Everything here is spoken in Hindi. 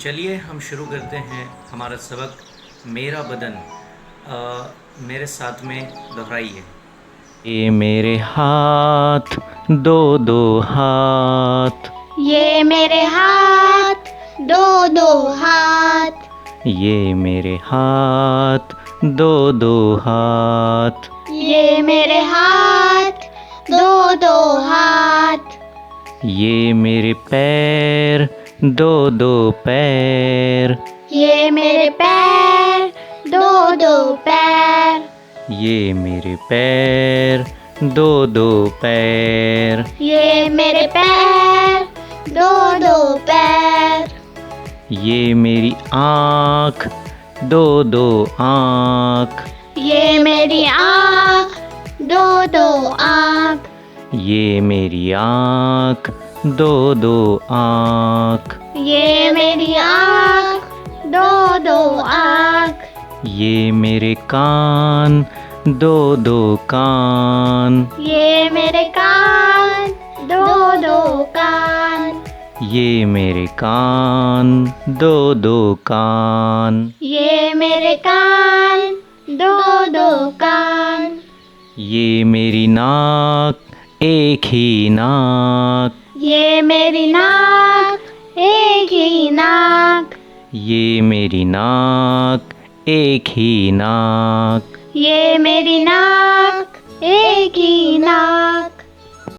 चलिए हम शुरू करते हैं हमारा सबक। मेरा बदन मेरे साथ में दोहराइए। ये मेरे हाथ दो दो हाथ, ये मेरे हाथ दो दो हाथ, ये मेरे हाथ दो दो हाथ, ये मेरे हाथ दो दो हाथ, ये मेरे पैर दो दो पैर, ये मेरे पैर दो दो पैर, ये मेरे पैर दो दो पैर, ये मेरे पैर दो दो पैर, ये मेरी आँख दो दो आँख, ये मेरी आँख दो दो आँख, ये मेरी आँख दो दो आँख, ये मेरी आँख दो दो आँख, ये मेरे कान दो दो कान, ये मेरे कान दो दो कान, ये मेरे कान दो दो कान, ये मेरे कान दो दो कान, ये मेरी नाक एक ही नाक, ये मेरी नाक एक ही नाक, ये मेरी नाक एक ही नाक, ये मेरी नाक एक ही नाक,